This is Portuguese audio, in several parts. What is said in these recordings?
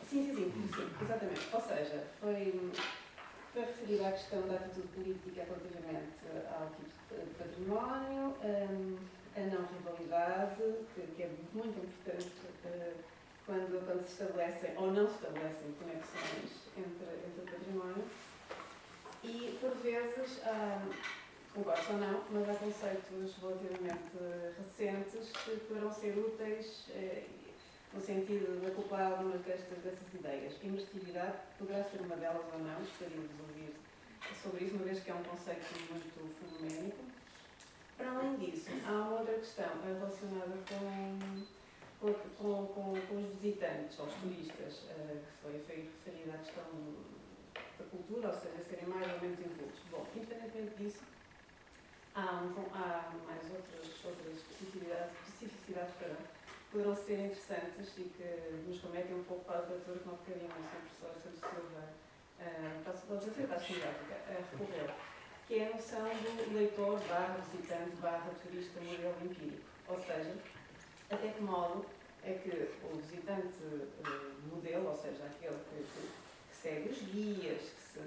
sim, exatamente. Ou seja, foi referida à questão da atitude política relativamente ao tipo de património, a não rivalidade, que é muito importante quando se estabelecem ou não se estabelecem conexões entre o património. E, por vezes, concordo ou não, mas há conceitos relativamente recentes que poderão ser úteis no sentido de acoplar algumas dessas ideias. Imersividade poderá ser uma delas ou não, gostaria de ouvir sobre isso, uma vez que é um conceito muito fenoménico. Para além disso, há uma outra questão relacionada com os visitantes, ou os turistas, que foi referida à questão da cultura, ou seja, serem mais ou menos envoltos. Bom, independentemente disso, há mais outras especificidades poderão ser interessantes e que nos remetem um pouco para a literatura que não bocadinho o Sr. Professor Santos Silva, para a semiótica, recorreu, que é a noção do leitor /visitante /turista modelo empírico. Ou seja, até que modo é que o visitante modelo, ou seja, aquele que segue os guias, que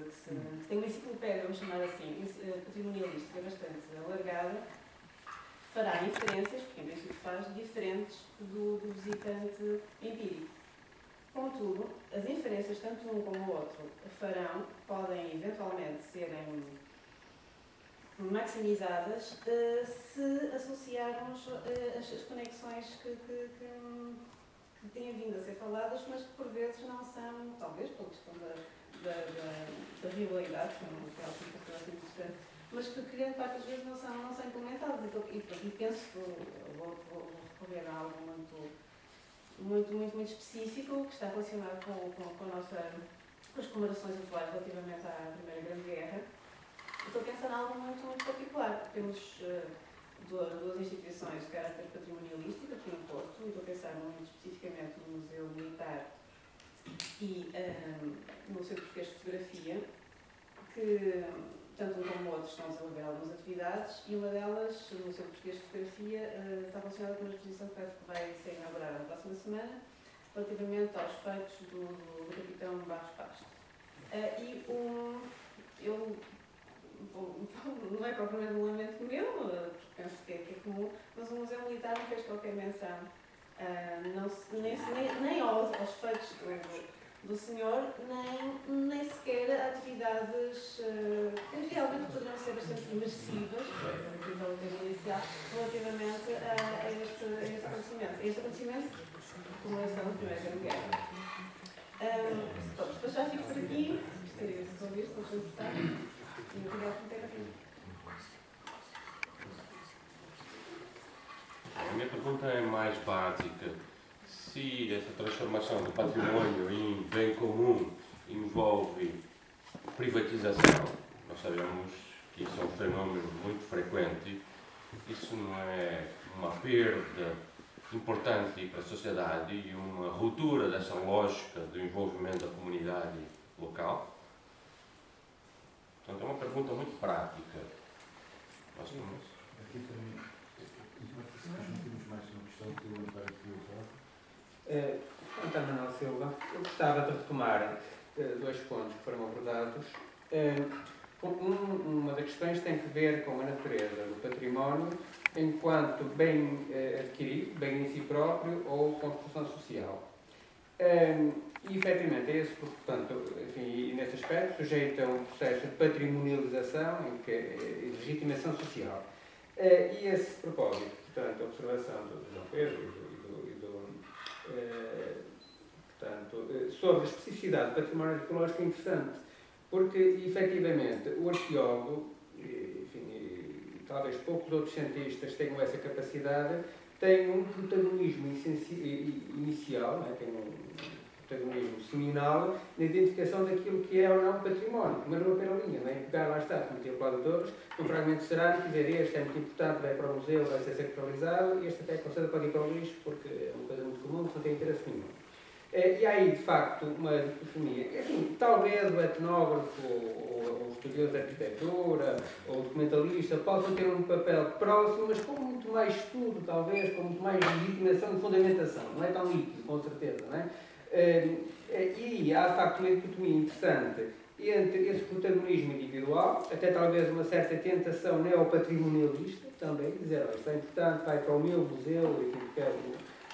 tem uma enciclopédia, vamos chamar assim, patrimonialística bastante alargada, fará inferências, porque em princípio faz, diferentes do visitante empírico. Contudo, as inferências, tanto um como o outro, podem eventualmente serem maximizadas se associarmos as conexões que têm vindo a ser faladas, mas que por vezes não são, talvez pela questão da rivalidade, que é algo que é assim interessante, mas que grande parte das vezes não são implementadas. E penso, vou recorrer a algo muito específico, que está relacionado com as comemorações atuais relativamente à Primeira Grande Guerra. Estou a pensar em algo muito particular. Temos duas instituições de caráter patrimonialístico aqui no Porto, e estou a pensar muito especificamente no Museu Militar e no Centro Português de Fotografia, que tanto um como o outro estão a desenvolver algumas atividades, e uma delas, no Centro Português de Fotografia, está relacionada com uma exposição que vai ser inaugurada na próxima semana, relativamente aos feitos do capitão Barros Pasto. Não é propriamente um lamento meu, porque penso que é comum, mas o Museu Militar não fez qualquer menção nem aos feitos do senhor, nem sequer a atividades que realmente poderiam ser bastante imersivas, relativamente a este acontecimento. Este acontecimento, comemoração da Primeira Grande Guerra. Depois já fico por aqui, gostaria de ouvir, se não for importante. A minha pergunta é mais básica. Se essa transformação do património em bem comum envolve privatização, nós sabemos que isso é um fenómeno muito frequente, isso não é uma perda importante para a sociedade e uma ruptura dessa lógica do envolvimento da comunidade local? Portanto, é uma pergunta muito prática. Nós temos... Aqui também, discutimos mais uma questão que eu levantar aqui ao António Manuel Silva, eu gostava de retomar dois pontos que foram abordados. Uma das questões tem que ver com a natureza do património enquanto bem adquirido, bem em si próprio ou construção social. E, efetivamente, é esse, portanto, enfim, nesse aspecto, sujeito a um processo de patrimonialização, em que é legitimação social. E esse propósito, portanto, a observação do João Pedro sobre a especificidade do património arqueológico é interessante, porque, efetivamente, o arqueólogo, enfim, talvez poucos outros cientistas tenham essa capacidade, tem um protagonismo inicial, né? Tem um protagonismo seminal na identificação daquilo que é ou não património, mas não pela linha, né? Pegar lá está, como tinha Cláudio Torres, um fragmento cerâmico, dizer este é muito importante, vai para o museu, vai ser sacralizado, e este até considera pode ir para o lixo, porque é uma coisa muito comum, que não tem interesse nenhum. E há aí, de facto, uma dicotomia. Assim, talvez o etnógrafo, ou o estudioso de arquitetura, ou o documentalista, possam ter um papel próximo, mas com muito mais estudo, talvez, com muito mais legitimação e fundamentação. Não é tão líquido, com certeza, não é? E aqui há de facto uma dicotomia interessante entre esse protagonismo individual, até talvez uma certa tentação neopatrimonialista também, dizer, isto é importante, vai para o meu museu, enfim, que é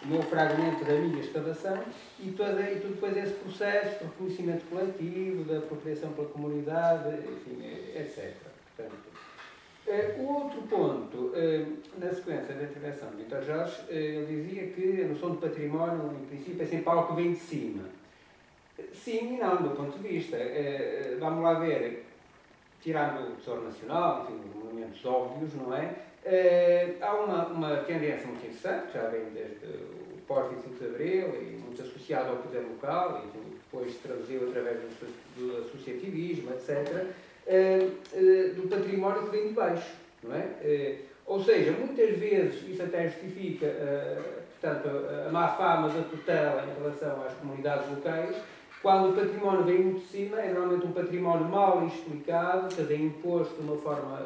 o meu fragmento da minha escavação, e tudo depois esse processo de reconhecimento coletivo, da apropriação pela comunidade, enfim, etc. Portanto, o outro ponto, na sequência da intervenção de Vítor Jorge, ele dizia que a noção de património, em princípio, é sempre algo que vem de cima. Sim e não, do meu ponto de vista. Vamos lá ver, tirando o Tesouro Nacional, enfim, monumentos óbvios, não é? Há uma tendência muito interessante, já vem desde o Pórtico 5 de Abril, e muito associado ao poder local, e enfim, depois se traduziu através do associativismo, etc., do património que vem de baixo, não é? Ou seja, muitas vezes isso até justifica, portanto, a má fama da tutela em relação às comunidades locais, quando o património vem muito de cima, é normalmente um património mal explicado, quer dizer, imposto de uma forma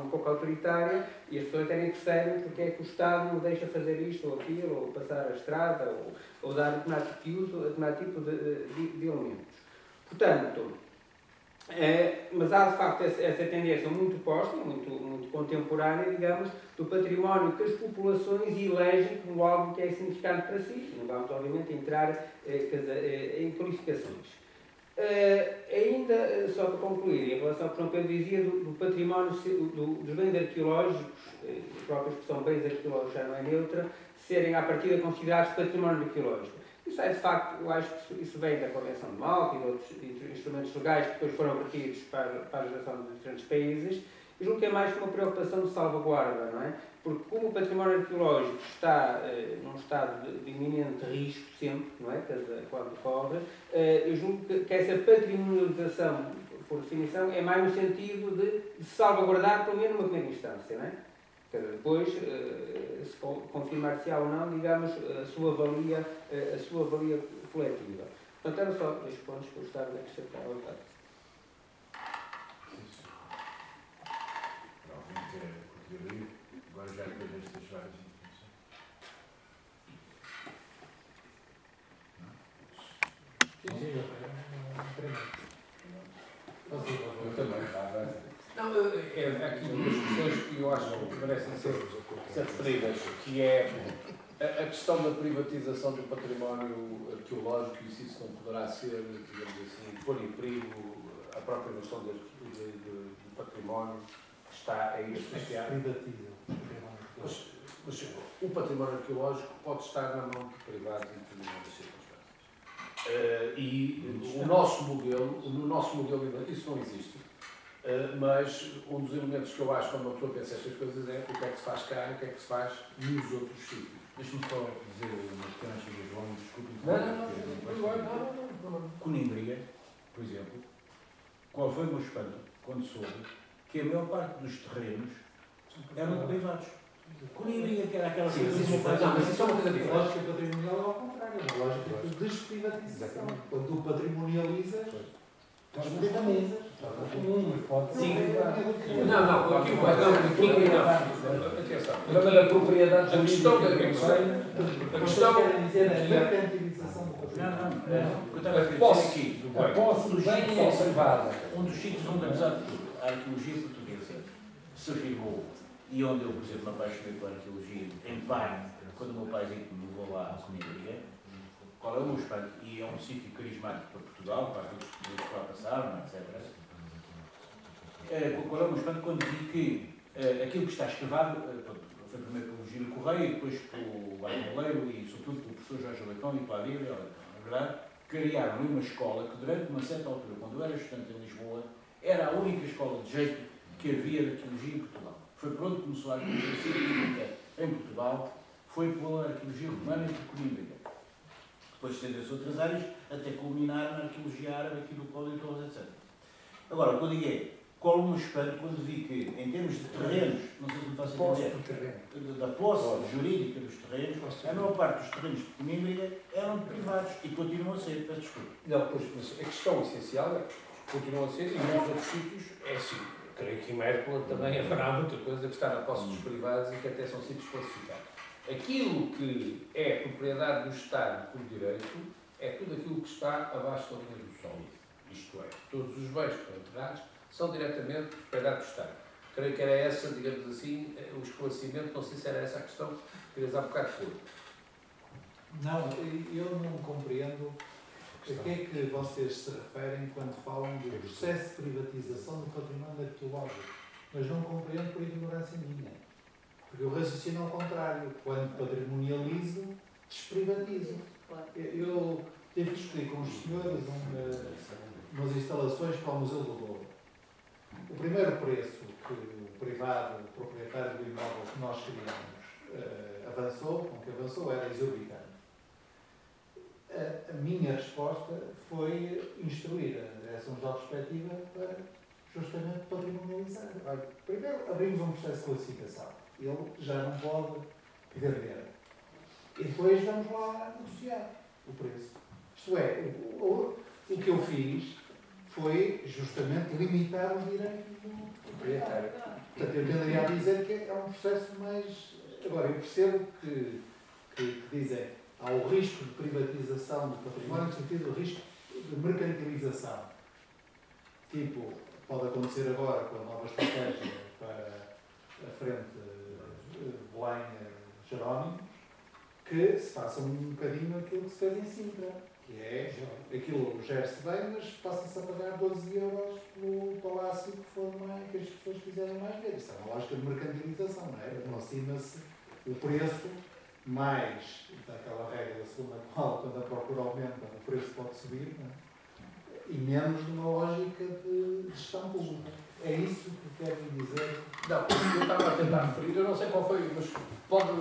um pouco autoritária, e as pessoas até nem percebem porque é que o Estado não deixa fazer isto ou aquilo, ou passar a estrada, ou dar determinado tipo de elementos. Portanto, mas há de facto essa tendência muito posta, muito contemporânea, digamos, do património que as populações elegem como algo que é significante para si. Não vamos, obviamente, entrar em qualificações. Ainda, só para concluir, em relação ao que João Pedro dizia do património, dos bens arqueológicos, a própria expressão bens arqueológicos já não é neutra, serem à partida considerados património arqueológico. Isso é, de facto, eu acho que isso vem da Convenção de Malta e de outros instrumentos legais que depois foram vertidos para a legislação de diferentes países. Eu julgo que é mais que uma preocupação de salvaguarda, não é? Porque como o património arqueológico está num estado de iminente risco sempre, não é? Quando ocorre, eu julgo que essa patrimonialização, por definição, é mais no sentido de salvaguardar, pelo menos numa primeira instância, não é? Depois, se confirmar-se-á ou não, digamos, a sua valia coletiva. Portanto, eram só dois pontos que eu gostava de acrescentar à vontade. Agora já depois destas várias Eu também. Não, aqui duas questões que eu acho que merecem ser referidas, que é a questão da privatização do património arqueológico e se isso não poderá ser, digamos assim, pôr em perigo a própria noção de património que está aí associado. Mas o património arqueológico pode estar na mão de privados em determinadas circunstâncias. E no nosso modelo, isso não existe. Mas um dos elementos que eu acho quando uma pessoa pensa estas coisas é o que é que se faz cá e o que é que se faz nos outros sítios. Deixa-me só dizer uma pequena chega, João, desculpe. Não. Conímbria, por exemplo, qual foi o meu espanto quando soube que a maior parte dos terrenos eram privados. Conímbria, que era aquela coisa que mas isso é uma coisa A diferente. lógica patrimonial é ao contrário, é uma lógica de desprivatização. Quando tu patrimonializas, estás privatizas. Está comum, mas pode ser. Não, aqui não. Atenção. O problema da propriedade. A questão querem dizer a mercantilização do património. A posse do bem é privada. Um dos sítios onde, apesar de tudo, a arqueologia portuguesa se afirmou, e onde eu, por exemplo, me apaixonei pela arqueologia, em parte, quando o meu pai me levou lá à Conímbria, qual é o meu espanto? E é um sítio carismático para Portugal, para os portugueses que lá passaram, etc. Qual é o meu espanto quando vi que aquilo que está escavado, foi primeiro pelo Giro Correia, depois pelo Barboleiro e, sobretudo, pelo professor Jorge Leitão e pela Bíblia, na verdade, criaram uma escola que, durante uma certa altura, quando eu era estudante em Lisboa, era a única escola de jeito que havia de arqueologia em Portugal. Foi por onde começou a arqueologia científica em Portugal, foi pela arqueologia romana e por Conímbria. Depois estendeu-se outras áreas, até culminar na arqueologia árabe aqui do Código de Torres, etc. Agora, o que eu digo é, qual o meu espanto quando vi que, em termos de terrenos, não sei se me faço entender, da posse jurídica dos terrenos, a maior parte dos terrenos de Conímbria eram privados e continuam a ser, peço desculpa. Não, pois, mas a questão essencial é, continua a ser, e nos outros sítios, é assim, creio que em Mértola também haverá muita coisa que está na posse dos privados e que até são sítios classificados. Aquilo que é propriedade do Estado por direito é tudo aquilo que está abaixo da linha do sol. Isto é, todos os bens que estão enterrados são diretamente propriedade do Estado. Creio que era essa, digamos assim, o esclarecimento, não sei se era essa a questão que querias há bocado pôr. Não, eu não compreendo a que é que vocês se referem quando falam do processo de privatização do património arqueológico. Mas não compreendo por ignorância minha. Porque eu raciocino ao contrário. Quando patrimonializo, desprivatizo. Eu tive que discutir com os senhores umas instalações para o Museu do Douro. O primeiro preço que o privado, o proprietário do imóvel que nós criamos, com que avançou, era exorbitante. A minha resposta foi instruir a Direção-Geral de Perspectiva para justamente patrimonializar. Primeiro abrimos um processo de classificação. Ele já não pode vender. E depois vamos lá negociar o preço. Isto é, o que eu fiz foi justamente limitar os direitos do proprietário. Portanto, eu tenderia a dizer que é um processo mais... Agora, eu percebo que dizem há o risco de privatização do património, no sentido do risco de mercantilização. Tipo, pode acontecer agora com a nova estratégia para a frente Belém-Jerónimos, que se faça um bocadinho aquilo que se fez em Sintra, que é aquilo gera-se bem, mas passa-se a pagar 12 euros pelo palácio que as pessoas quiserem mais ver. Isso é uma lógica de mercantilização, não é? Aproxima-se o preço mais daquela regra segundo a qual, quando a procura aumenta, o preço pode subir, não é? E menos de uma lógica de gestão pública. É isso que quero dizer. Não, eu estava a tentar referir, eu não sei qual foi, mas pode...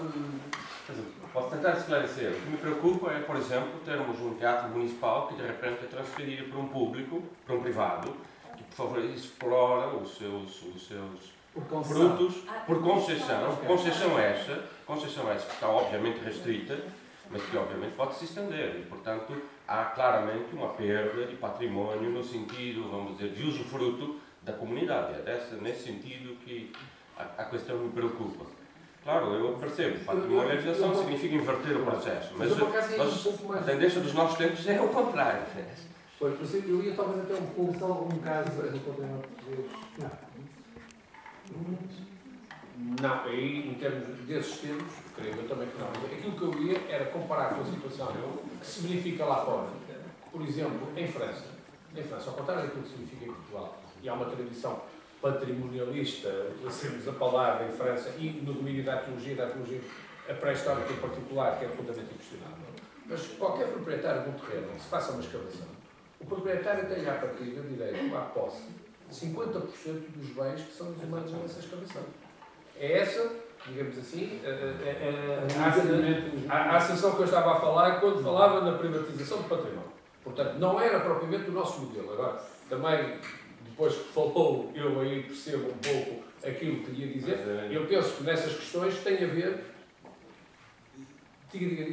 Posso tentar esclarecer. O que me preocupa é, por exemplo, termos um teatro municipal que de repente é transferido para um público, para um privado, que por favor explora os seus frutos por concessão. Concessão essa que está obviamente restrita, mas que obviamente pode se estender. E, portanto, há claramente uma perda de património no sentido, vamos dizer, de usufruto da comunidade. É nesse sentido que a questão me preocupa. Claro, eu percebo, patrimonialização significa inverter o processo, mas a tendência dos nossos tempos é o contrário. Pois, por exemplo, eu ia talvez até um pouco... Só algum caso do património português? Não, aí em termos desses termos, creio eu também que não. Aquilo que eu ia era comparar com a situação que se verifica lá fora. Por exemplo, em França, ao contrário daquilo que se verifica em Portugal, e há uma tradição patrimonialista, utilizamos a palavra em França, e no domínio da arqueologia, a pré-histórica em particular, que é absolutamente inquestionável. Mas qualquer proprietário de um terreno que se faça uma escavação, o proprietário tem à partida direito à posse de 50% dos bens que são exumados nessa escavação. É essa, digamos assim, a ascensão que eu estava a falar quando falava na privatização do património. Portanto, não era propriamente o nosso modelo. Agora, também, depois que falou, eu aí percebo um pouco aquilo que ia dizer. Eu penso que nessas questões tem a ver... Diga.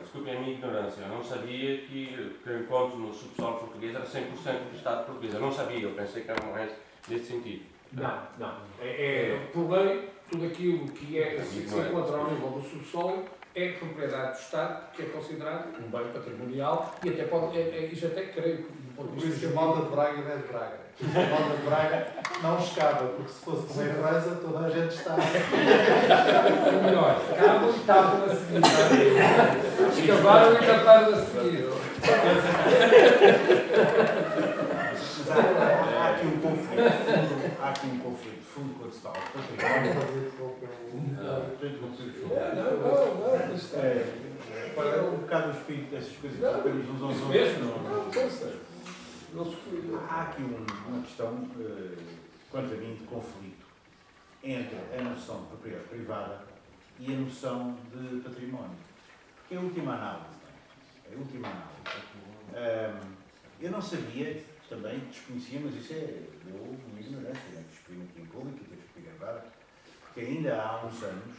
Desculpem a minha ignorância. Eu não sabia que o encontro no subsolo português era 100% do Estado português. Eu não sabia. Eu pensei que era mais nesse sentido. Não. Por lei, tudo aquilo que se encontra ao nível do subsolo é propriedade do Estado, que é considerado um bem patrimonial e até pode, isto até creio que do ponto de vista... Por isso a Malta de Braga não é de Braga. A Malta de Braga não escava, porque se fosse como em França, toda a gente está. Ou melhor, escavam e tapam a seguir. Escavaram e taparam a seguir. Há aqui um conflito de fundo quando se fala de património. Para um bocado o espírito dessas coisas que tocamos uns aos outros. Há aqui uma questão, quanto a mim, de conflito entre a noção de propriedade privada e a noção de património. Porque é a última análise. Eu não sabia, também desconhecia, mas isso é uma ignorância, que exprimo aqui em público e teve que ser gravada, porque ainda há uns anos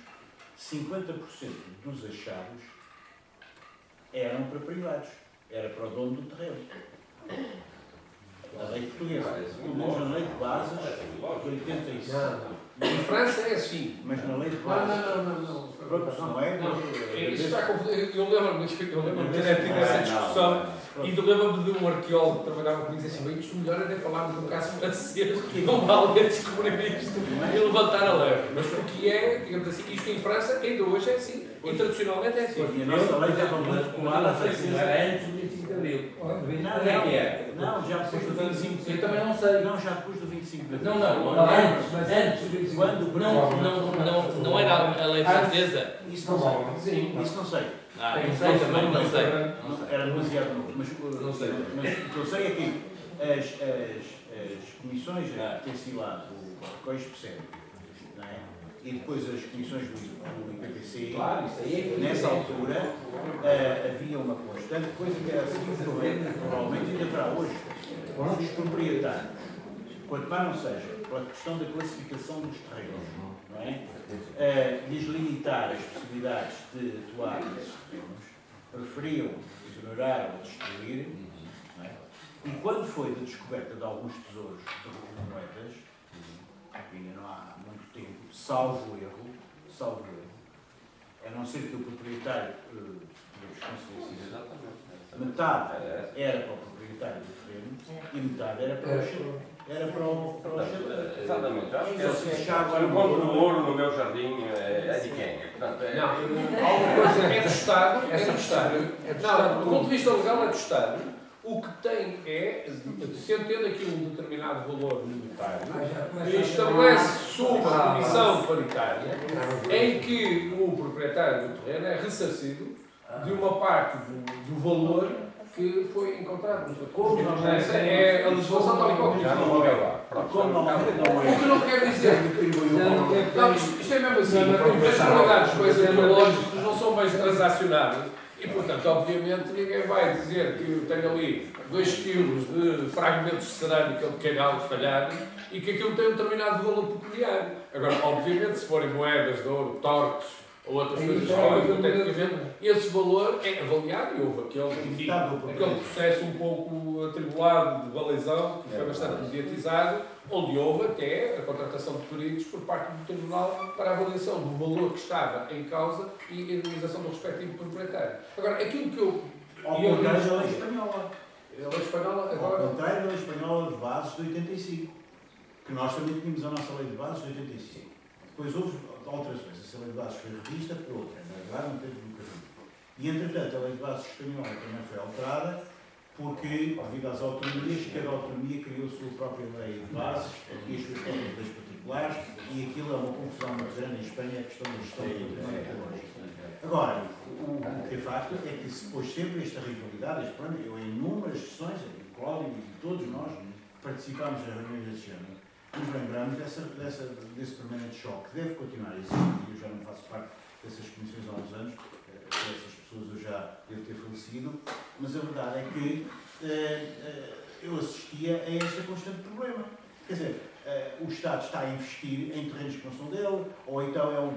50% dos achados eram para privados, era para o dono do terreno. A lei portuguesa, na lei de bases de 85. Em França é assim. Mas na lei de bases... Não. Pronto, não é? Isso está confundido. Eu lembro-me de ter tido essa discussão e lembro-me de um arqueólogo que trabalhava comigo e disse assim: bem, isto melhor é falarmos do caso francês, não vale descobrir isto e levantar a leve. Mas porque é, digamos assim, isto em França ainda hoje é assim, e tradicionalmente é assim. E a nossa lei estava muito colada à francesa. Antes do 25 de Abril. Não, já depois do 25 de Eu também não sei. Não, já depois do 25 de Abril. Não, antes do 25 Quando? Não era a lei francesa? Isso não sei. Sim. Isso não sei. Não sei, também não sei. Era demasiado novo. Não sei. Mas o que eu sei é que as comissões que têm sido lá do COIS percebem, não é? E depois as comissões do IPPC, Claro, isso aí é nessa altura havia uma constante coisa que era assim, provavelmente ainda haverá hoje, os proprietários, quanto mais não seja, pela questão da classificação dos terrenos, não é? Deslimitar as possibilidades de atuar nesses terrenos, preferiam ignorar ou destruir, não é? E quando foi da descoberta de alguns tesouros de moedas, ainda não há muito tempo, salvo erro, a não ser que o proprietário, metade era para o proprietário do terreno e metade era para o Exatamente. Eu acho que Se se deixar agora eu encontro um ouro no meu jardim, é de quem? Portanto, Não, alguma coisa é do Estado, é do Estado. Não, do ponto de vista legal é do Estado. O que tem é, se entende aqui um determinado valor monetário, que estabelece uma comissão paritária em que o proprietário do terreno é ressarcido de uma parte do valor que foi encontrado. Essa é a legislação tal e qual. já não vou acabar. O que não quer dizer. Não, isto é mesmo assim. As realidades, coisas biológicas não são bens transacionáveis. E, portanto, obviamente, ninguém vai dizer que eu tenho ali 2 kg de fragmentos de cerâmica de calhau espalhados e que aquilo tem um determinado valor peculiar. Agora, obviamente, se forem moedas de ouro, torques ou outras coisas hipoteticamente, esse valor é avaliado e houve aquele processo um pouco atribulado de balizão, que foi bastante mediatizado, onde houve até a contratação de peritos por parte do Tribunal para a avaliação do valor que estava em causa e a indemnização do respectivo proprietário. Agora, aquilo que eu... Ao contrário da lei espanhola. A lei espanhola Ao agora... contrário da lei espanhola de bases de 85, que nós também tínhamos a nossa lei de bases de 85. Depois houve alterações. Essa lei de bases foi revista por outra. Na verdade, não teve nunca visto. E, entretanto, a lei de bases espanhola também foi alterada porque, devido às autonomias, cada autonomia criou a sua própria lei de bases e as suas próprias leis particulares, e aquilo é uma confusão muito grande em Espanha, a questão da gestão do património. Agora, o que é facto é que se pôs sempre esta rivalidade, eu em inúmeras sessões, o Cláudio e todos nós participámos das reuniões desse género, nos lembramos desse permanente choque, que deve continuar a existir, e eu já não faço parte dessas comissões há uns anos, essas pessoas eu já devo ter falecido, mas a verdade é que eu assistia a este constante problema. Quer dizer, o Estado está a investir em terrenos que não são dele, ou então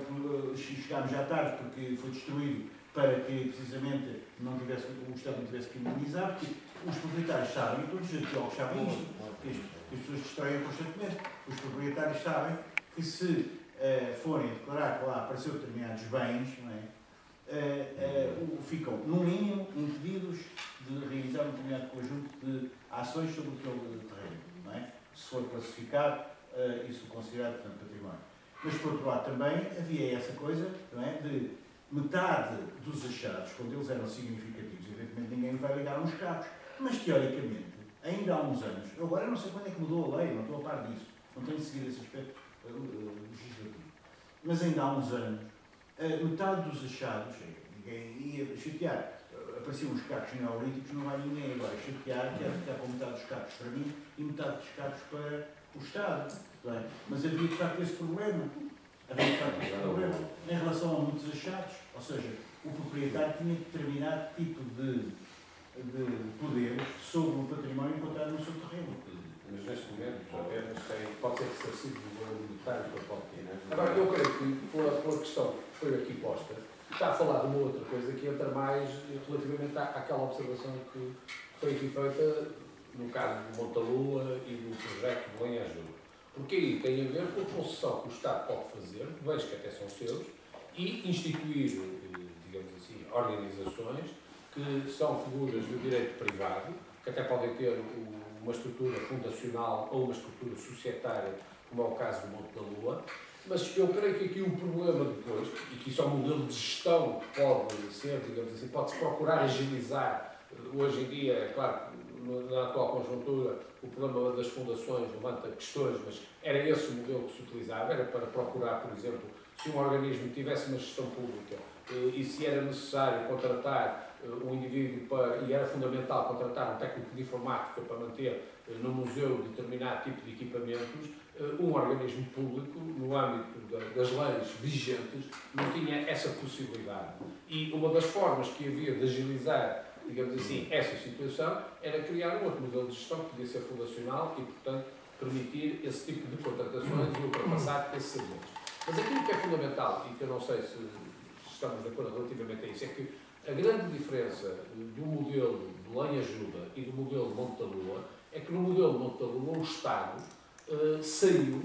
chegámos já tarde porque foi destruído para que precisamente o Estado não tivesse que indemnizar, porque os proprietários sabem, e todos os arqueólogos sabem isto, que as pessoas destroem constantemente. Os proprietários sabem que se forem declarar que lá apareceu determinados bens, não é? Ficam, no mínimo, impedidos de realizar um determinado conjunto de ações sobre aquele terreno, não é? Se for classificado e se for considerado, portanto, património. Mas, por outro lado, também havia essa coisa, não é? De metade dos achados, quando eles eram significativos, evidentemente ninguém vai ligar uns cabos, mas, teoricamente, ainda há uns anos, eu agora não sei quando é que mudou a lei, não estou a par disso, não tenho seguido esse aspecto legislativo, mas ainda há uns anos, metade dos achados, ninguém ia chatear, apareciam os cacos neolíticos, não vai ninguém agora chatear, quer ficar com metade dos cacos para mim e metade dos cacos para o Estado. É? Mas havia de facto esse problema. Em relação a muitos achados, ou seja, o proprietário tinha determinado tipo de poderes sobre o património encontrado no seu terreno. Mas neste momento apenas pode ser ressarcido do valor monetário que pode ter. Agora, eu creio que, pela questão que foi aqui posta, está a falar de uma outra coisa que entra mais relativamente àquela observação que foi aqui feita no caso de Montalua e do projeto de Belém Ajuda. Porque aí tem a ver com a concessão que o Estado pode fazer, de bens que até são seus, e instituir, digamos assim, organizações que são figuras de direito privado, que até podem ter uma estrutura fundacional ou uma estrutura societária, como é o caso do Monte da Lua, mas eu creio que aqui o problema depois, e que isso é um modelo de gestão que pode ser, digamos assim, pode-se procurar agilizar. Hoje em dia, é claro, na atual conjuntura, o problema das fundações levanta questões, mas era esse o modelo que se utilizava, era para procurar, por exemplo, se um organismo tivesse uma gestão pública e se era necessário contratar um indivíduo e era fundamental contratar um técnico de informática para manter no museu determinado tipo de equipamentos, um organismo público, no âmbito das leis vigentes, não tinha essa possibilidade. E uma das formas que havia de agilizar, digamos assim, essa situação era criar um outro modelo de gestão que podia ser fundacional e, portanto, permitir esse tipo de contratações e ultrapassar esses segmentos. Mas aquilo que é fundamental, e que eu não sei se estamos de acordo relativamente a isso, é que a grande diferença do modelo de Lei Ajuda e do modelo de Monte da Lua é que no modelo de Monte da Lua o Estado saiu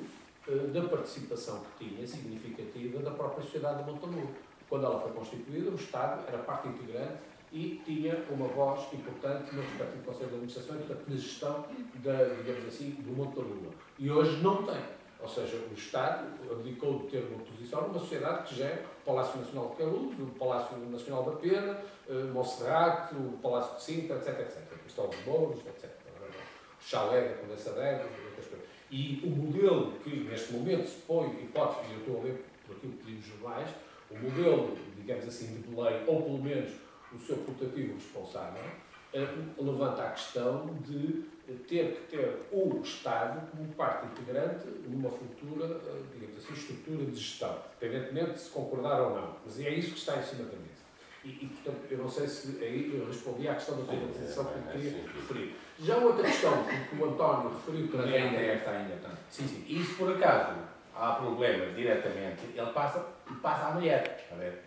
da participação que tinha, significativa, da própria sociedade de Monte da Lua. Quando ela foi constituída, o Estado era parte integrante e tinha uma voz importante no respectivo Conselho de Administração e, portanto, na gestão, digamos assim, do Monte da Lua. E hoje não tem. Ou seja, o Estado abdicou de ter uma posição numa sociedade que gera o Palácio Nacional de Queluz, o Palácio Nacional da Pena, Monserrate, o Palácio de Sintra, etc, etc. O Cristóvão de Mouros, etc. O Chalé da Condessa d'Égua, outras coisas. E o modelo que, neste momento, se põe, hipótese, e eu estou a ler por aquilo que li nos jornais, o modelo, digamos assim, de lei, ou pelo menos o seu putativo responsável, levanta a questão de ter que ter o Estado como parte integrante numa futura, digamos assim, estrutura de gestão, independentemente de se concordar ou não. Mas é isso que está em cima da mesa. E, portanto, eu não sei se aí eu respondi à questão da privatização que eu queria referir. Já outra questão que o António referiu também... Ainda esta, ainda. Sim, sim. E se por acaso há problemas diretamente, ele passa à mulher. Está a ver?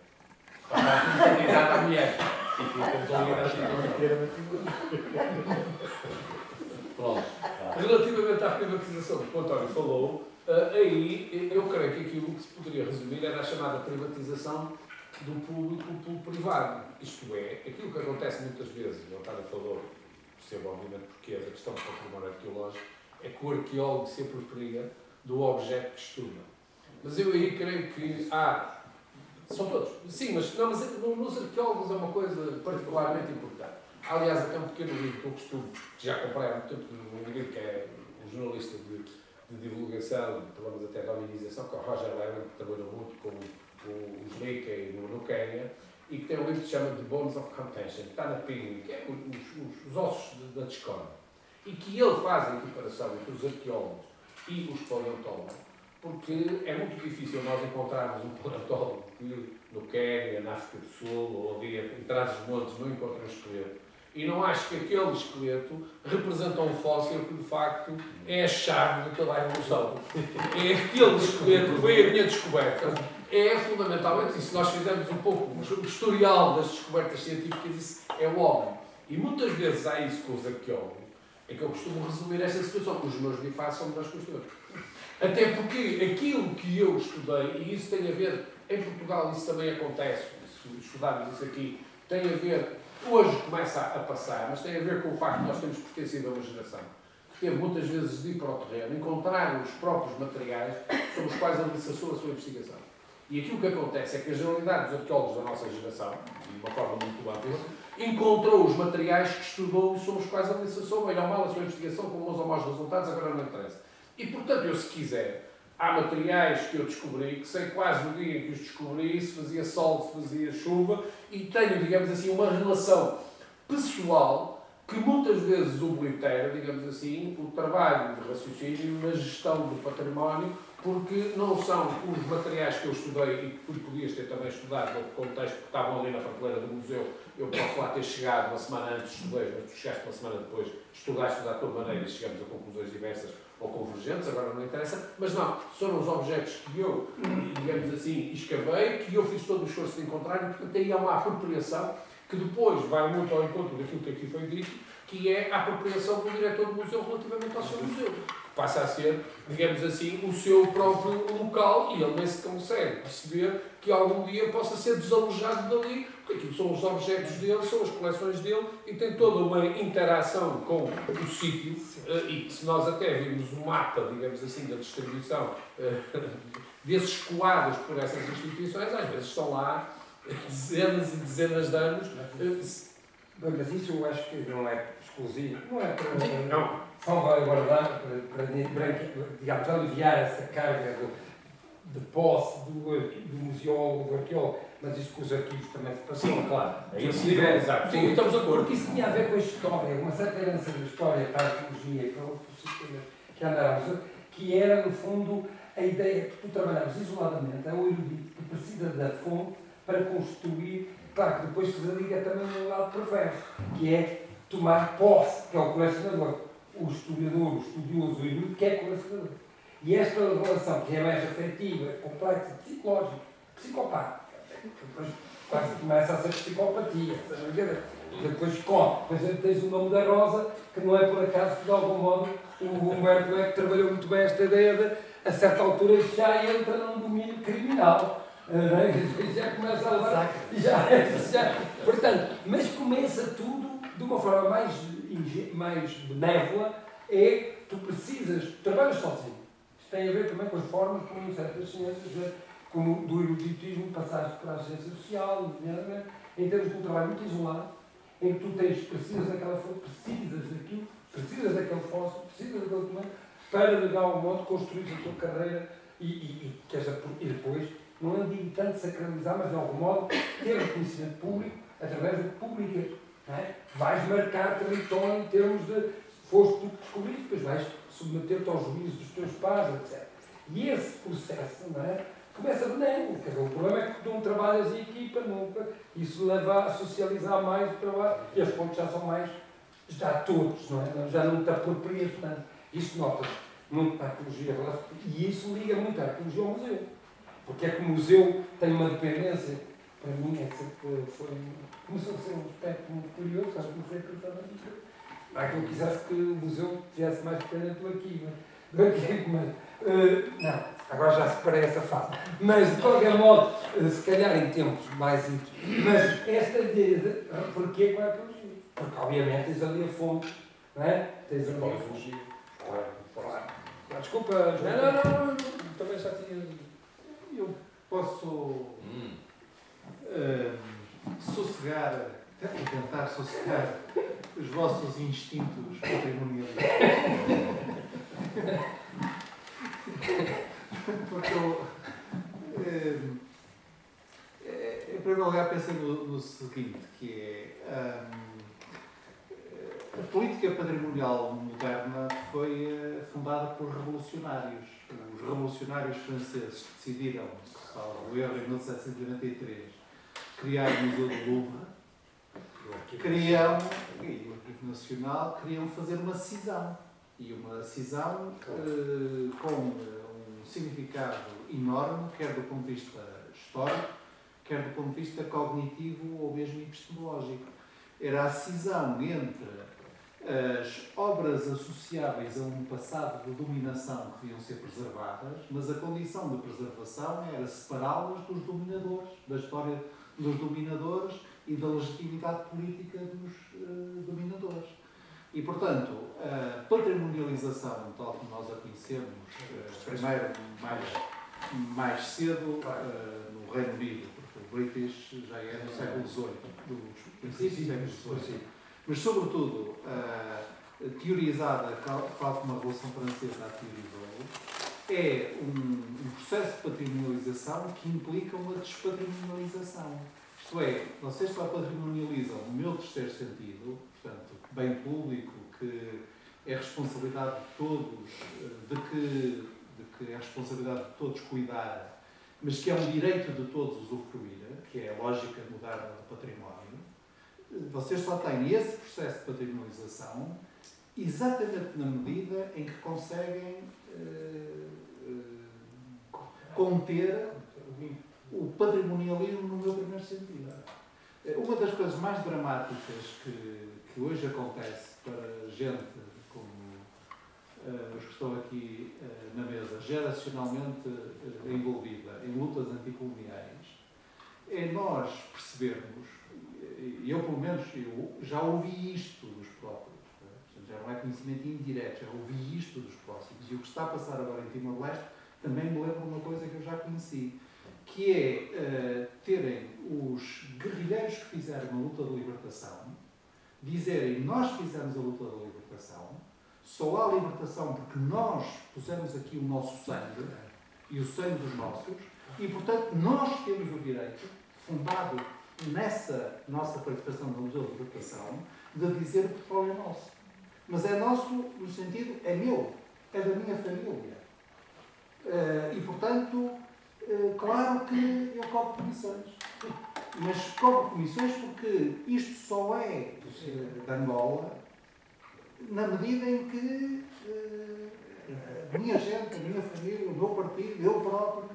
Passa a responsabilidade à mulher. E fica resolvida a situação. Pronto. Relativamente à privatização que o António falou, aí eu creio que aquilo que se poderia resumir era a chamada privatização do público pelo privado. Isto é, aquilo que acontece muitas vezes, o António falou, percebo obviamente porque é da questão do património arqueológico, é que o arqueólogo se apropria do objeto que estuda. Mas eu aí creio que há... São todos. Sim, mas nos arqueólogos é uma coisa particularmente importante. Aliás, até um pequeno livro que eu costumo, que já comprei há muito tempo, um livro que é um jornalista de divulgação, falamos até da organização, que é o Roger Lehman, que trabalhou muito com os Leakey no Quênia, e que tem um livro que se chama The Bones of Contention, que está na PIN, que é os ossos da discórdia. E que ele faz a equiparação entre os arqueólogos e os paleontólogos, porque é muito difícil nós encontrarmos um paleontólogo que no Quênia, na África do Sul, ou ali em Trás-os-Montes, não encontra um esqueleto. E não acho que aquele esqueleto representa um fóssil que, de facto, é a chave de toda a evolução. É aquele esqueleto que foi a minha descoberta. É fundamentalmente, e se nós fizermos um pouco o historial das descobertas científicas, isso é o óbvio. E muitas vezes há isso com os arqueólogos, é que eu costumo resumir esta situação. Os meus bifados são melhores que os teus. Até porque aquilo que eu estudei, e isso tem a ver, em Portugal isso também acontece, se estudarmos isso aqui, tem a ver, hoje começa a passar, mas tem a ver com o facto de nós termos pertencido a uma geração que teve muitas vezes de ir para o terreno, encontrar os próprios materiais sobre os quais alicerçou a sua investigação. E aquilo que acontece é que a generalidade dos arqueólogos da nossa geração, de uma forma muito ampla, encontrou os materiais que estudou e sobre os quais alicerçou, bem ou mal, a sua investigação, com bons ou maus resultados, agora não interessa. E, portanto, eu, se quiser, há materiais que eu descobri, que sei quase no dia em que os descobri, se fazia sol, se fazia chuva, e tenho, digamos assim, uma relação pessoal que muitas vezes oblitera, digamos assim, o trabalho de raciocínio na gestão do património, porque não são os materiais que eu estudei e que tu podias ter também estudado no contexto, porque estavam ali na prateleira do museu, eu posso lá ter chegado uma semana antes, estudei, mas tu chegaste uma semana depois, estudaste da tua maneira e chegamos a conclusões diversas ou convergentes, agora não interessa, mas não, são os objetos que eu, digamos assim, escavei, que eu fiz todo o esforço de encontrar e, portanto, aí há uma apropriação que depois vai muito ao encontro daquilo que aqui foi dito, que é a apropriação do diretor do museu relativamente ao seu museu. passa a ser, digamos assim, o seu próprio local e ele nem se consegue perceber que algum dia possa ser desalojado dali, porque aquilo são os objetos dele, são as coleções dele e tem toda uma interação com o sítio e que se nós até virmos o mapa, digamos assim, da distribuição desses quadros por essas instituições, às vezes estão lá dezenas e dezenas de anos. Mas isso eu acho que não é exclusivo, não é para Não. salvaguardar, para digamos, aliviar essa carga de posse do museólogo, do arqueólogo, mas isso que os arquivos também se passam. Sim, claro. É Que isso, se tiver, exato. Sim, estamos a acordo. porque isso tinha a ver com a história, uma certa herança da história, para a arqueologia, para outros sistemas que andávamos, que era, no fundo, a ideia que tu trabalhavas isoladamente, é o erudito que precisa da fonte para construir, claro que depois se liga também no lado perverso, que é tomar posse, que é o colecionador, o historiador, o estudioso, o erudito, que é colecionador. E esta relação, que é mais afetiva, complexa, psicológica, psicopática, depois quase começa a ser psicopatia, depois tens o nome da Rosa, que não é por acaso que de algum modo o Humberto Eco trabalhou muito bem esta ideia de, a certa altura, já entra num domínio criminal. Já começa a levar, portanto, mas começa tudo de uma forma mais benévola, é tu precisas, trabalhas sozinho. Isto tem a ver também com as formas como certas ciências, como do eruditismo passaste para a ciência social, em termos de um trabalho muito isolado, em que tu precisas daquela fonte, precisas daquilo, precisas daquele fóssil, precisas daquele documento, para de algum modo construir a tua carreira e depois, não digo tanto sacralizar, mas de algum modo ter reconhecimento público através do que publicas. Vais marcar território em termos de foste tu que descobriste, depois vais submeter-te ao juízo dos teus pais, etc. E esse processo, começa benéfico. O problema é que tu não trabalhas em equipa, nunca. Isso leva a socializar mais o trabalho. E os pontos já são mais, já todos, já não te aproprias tanto. Isso nota-se muito para a arqueologia, e isso liga muito à arqueologia ao museu. Porque é que o museu tem uma dependência, para mim, começou a ser um aspecto muito curioso, acho que comecei a pensar nisso. Não é que eu quisesse que o museu tivesse mais dependente do arquivo, não, agora já superei essa fase. Mas, de qualquer modo, se calhar em tempos mais íntimos, mas esta ideia de porquê com a arqueologia? Porque, obviamente, tens ali a fonte, não é? Tens ali a fonte. Claro. Desculpa, não, também já tinha... Eu posso tentar sossegar os vossos instintos patrimonialistas. Porque eu, em primeiro lugar, pensei no seguinte, que é a política patrimonial moderna foi fundada por revolucionários. Os revolucionários franceses decidiram, salvo erro, em 1793, criar o Museu do Louvre, e o Arquivo Nacional queriam fazer uma cisão. E uma cisão com um significado enorme, quer do ponto de vista histórico, quer do ponto de vista cognitivo ou mesmo epistemológico. Era a cisão entre as obras associáveis a um passado de dominação que deviam ser preservadas, mas a condição de preservação era separá-las dos dominadores, da história dos dominadores e da legitimidade política dos dominadores. E, portanto, a patrimonialização, tal como nós a conhecemos, primeiro mais cedo no Reino Unido, porque o British já é no século XVIII, dos princípios do século XVIII. Mas, sobretudo, teorizada, tal como a Revolução Francesa a teorizou, é um processo de patrimonialização que implica uma despatrimonialização. Isto é, vocês só patrimonializam no meu terceiro sentido, portanto, bem público, que é responsabilidade de todos, de que é responsabilidade de todos cuidar, mas que é um direito de todos usufruir, que é a lógica moderna do património. Vocês só têm esse processo de patrimonialização exatamente na medida em que conseguem conter o patrimonialismo no meu primeiro sentido. Uma das coisas mais dramáticas que hoje acontece para gente como os que estão aqui na mesa, geracionalmente envolvida em lutas anticoloniais, é nós percebermos, eu pelo menos eu já ouvi isto dos próprios, já não é conhecimento indireto, já ouvi isto dos próximos, e o que está a passar agora em Timor-Leste também me lembra uma coisa que eu já conheci, que é terem os guerrilheiros que fizeram a luta de libertação, dizerem nós fizemos a luta da libertação, só há libertação porque nós pusemos aqui o nosso sangue e o sangue dos nossos, e portanto nós temos o direito, fundado nessa nossa participação na luta da libertação, de dizer que o petróleo é nosso. Mas é nosso no sentido, é meu, é da minha família. E portanto, claro que eu cobro comissões. Mas cobro comissões porque isto só é de Angola na medida em que a minha gente, a minha família, o meu partido, eu próprio,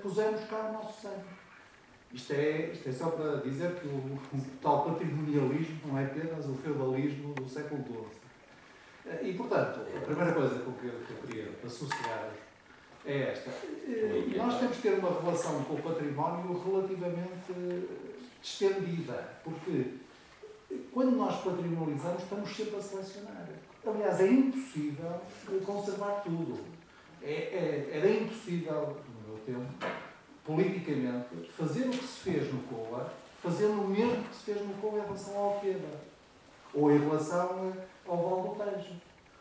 pusemos cá o nosso sangue. Isto é só para dizer que o tal patrimonialismo não é apenas o feudalismo do século XII. E, portanto, a primeira coisa que eu queria associar é esta. Nós temos que ter uma relação com o património relativamente distendida, porque quando nós patrimonializamos estamos sempre a selecionar. Aliás, é impossível conservar tudo. Era impossível, no meu tempo, politicamente, fazer o que se fez no COA, fazendo o mesmo que se fez no COA em relação ao Alqueva, ou em relação ao Val do Tejo.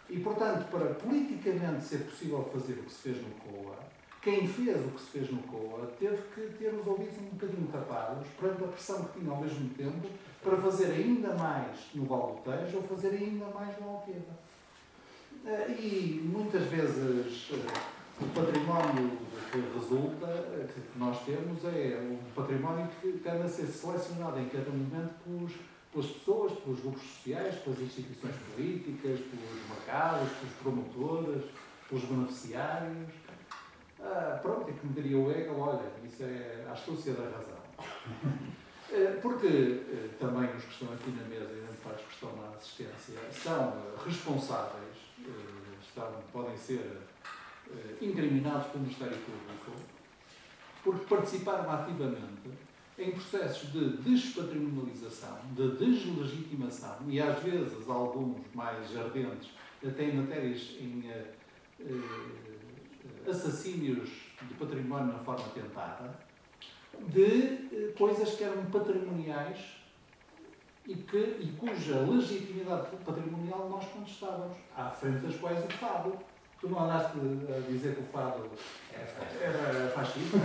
E, portanto, para politicamente ser possível fazer o que se fez no COA, quem fez o que se fez no COA teve que ter os ouvidos um bocadinho tapados perante a pressão que tinha ao mesmo tempo para fazer ainda mais no Val do Tejo ou fazer ainda mais no Alqueva. E muitas vezes o património que resulta, que nós temos, é um património que tende a ser selecionado em cada momento pelas pessoas, pelos grupos sociais, pelas instituições políticas, pelos mercados, pelos promotores, pelos beneficiários. Pronto, é que me diria o Hegel, olha, isso é a astúcia da razão. Porque também os que estão aqui na mesa, e para os que estão na assistência, são responsáveis, podem ser incriminados pelo Ministério Público, porque participaram ativamente em processos de despatrimonialização, de deslegitimação, e às vezes alguns mais ardentes, até em matérias em assassínios de património na forma tentada, de coisas que eram patrimoniais e cuja legitimidade patrimonial nós contestávamos, à frente das quais o Fado. Tu não andaste a dizer que o Fado era fascista?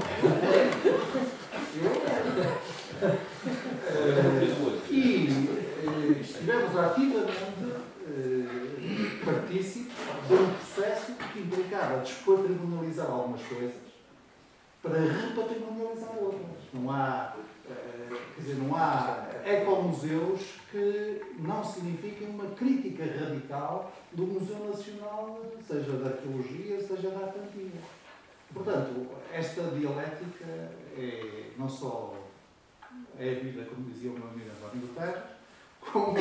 E estivemos ativamente partícipes de um processo que implicava despatrimonializar algumas coisas para repatrimonializar outras. Não há, não há ecomuseus que não signifiquem uma crítica radical do Museu Nacional, seja da arqueologia, seja da arte antiga. Portanto, esta dialética não só é a vida, como dizia o meu amigo António Guterres, como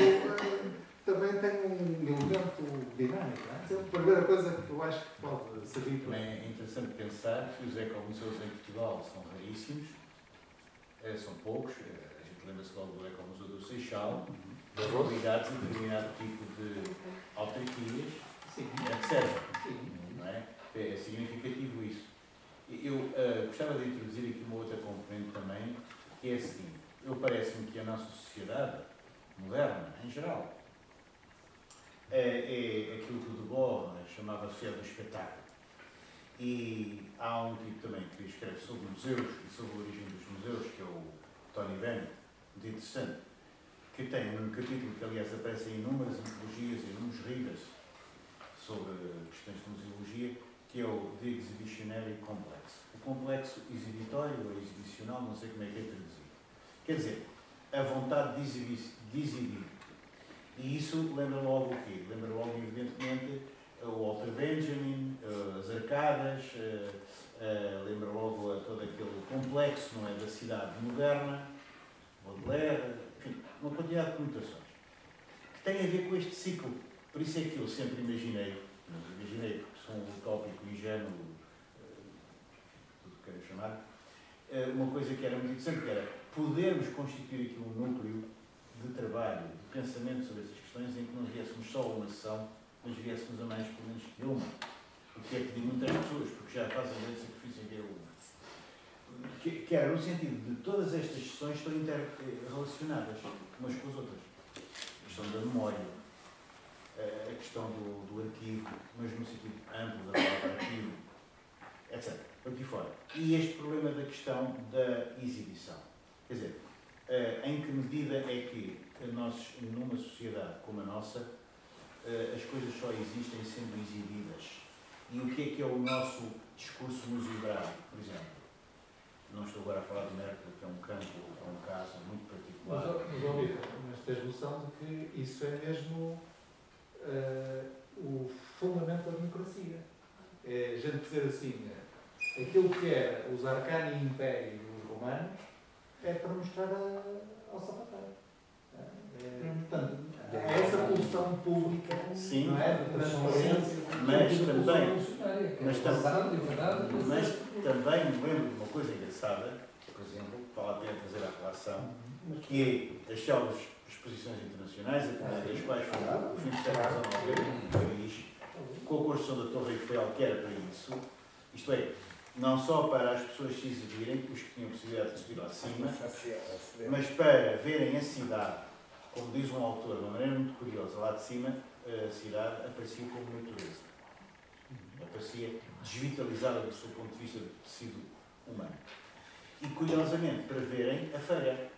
também tem um elemento dinâmico. Não é? A primeira coisa que eu acho que pode servir para... Também é interessante pensar que os ecomuseus em Portugal são raríssimos, são poucos. A gente lembra-se logo do Ecomuseu do Seixal, ligados a determinado tipo de autarquias, etc. Não é? É significativo isso. Eu gostava de introduzir aqui uma outra componente também, que é a seguinte. Parece-me que a nossa sociedade moderna, em geral, é aquilo que o Debord chamava a sociedade do espetáculo. E há um tipo também que escreve sobre museus e sobre a origem dos museus, que é o Tony Bennett, muito interessante, que tem um capítulo que, aliás, aparece em inúmeras antologias e inúmeros readers sobre questões de museologia, que é o The Exhibitionary Complex. O complexo exibitório ou exibicional, não sei como é que é traduzido. Quer dizer, a vontade de exibir. E isso lembra logo o quê? Lembra logo, evidentemente, o Walter Benjamin, as arcadas, lembra logo todo aquele complexo, não é, da cidade moderna, Baudelaire, enfim, uma quantidade de conotações, que tem a ver com este ciclo. Por isso é que eu sempre imaginei, imaginei, porque sou um utópico ingênuo, tudo que quero chamar, uma coisa que era muito interessante, que era podermos constituir aqui um núcleo de trabalho, de pensamento sobre essas questões, em que não viéssemos só uma sessão, mas viéssemos a mais pelo menos que uma. O que é que digo muitas pessoas, porque já fazem grande sacrifício em ver uma. Que era no sentido de todas estas sessões estão interrelacionadas umas com as outras. A questão da memória, a questão do arquivo, mas no sentido amplo da palavra arquivo, etc. Por aqui fora. E este problema da questão da exibição. Quer dizer, em que medida é que nós, numa sociedade como a nossa, as coisas só existem sendo exibidas? E o que é o nosso discurso museográfico, por exemplo? Não estou agora a falar de Merkel, que é um campo, é um caso muito particular. Mas tens noção de que isso é mesmo o fundamento da democracia. É a gente dizer assim, aquilo que era os Arcani Império dos romanos é para mostrar ao sapateiro. Portanto, é essa produção pública, sim, não é? De transparência. Mas também me lembro de uma coisa engraçada, por exemplo, que vale a pena trazer à relação, que é as célebres exposições internacionais, a primeira das quais foi o fim do século XIX em Paris, com a construção da Torre Eiffel, que era para isso, isto é, não só para as pessoas se exibirem, os que tinham possibilidade de subir lá acima, mas para verem a cidade, como diz um autor, de uma maneira muito curiosa, lá de cima, a cidade aparecia como natureza. Aparecia desvitalizada do seu ponto de vista do tecido humano. E, curiosamente, para verem a feira.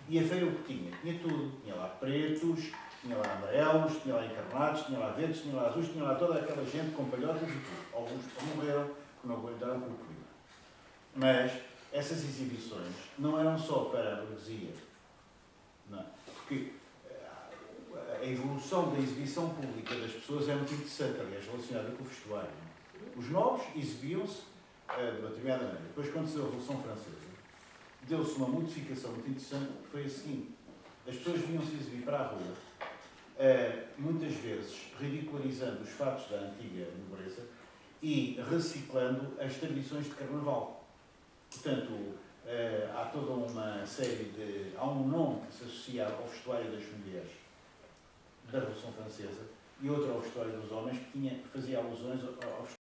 E a feira o que tinha? Tinha tudo. Tinha lá pretos, tinha lá amarelos, tinha lá encarnados, tinha lá verdes, tinha lá azuis, tinha lá toda aquela gente com palhotas e tudo. Alguns morreram, que não aguentaram com o clima. Mas essas exibições não eram só para a burguesia. Não. Porque a evolução da exibição pública das pessoas é muito interessante, aliás, relacionada com o vestuário. Os novos exibiam-se de uma determinada maneira. Depois, quando se deu a Revolução Francesa, deu-se uma modificação muito interessante, que foi a seguinte: as pessoas vinham-se exibir para a rua, muitas vezes ridicularizando os fatos da antiga nobreza e reciclando as tradições de carnaval. Portanto, há toda uma série de... Há um nome que se associa ao vestuário das mulheres da Revolução Francesa e outro ao vestuário dos homens, que fazia alusões ao vestuário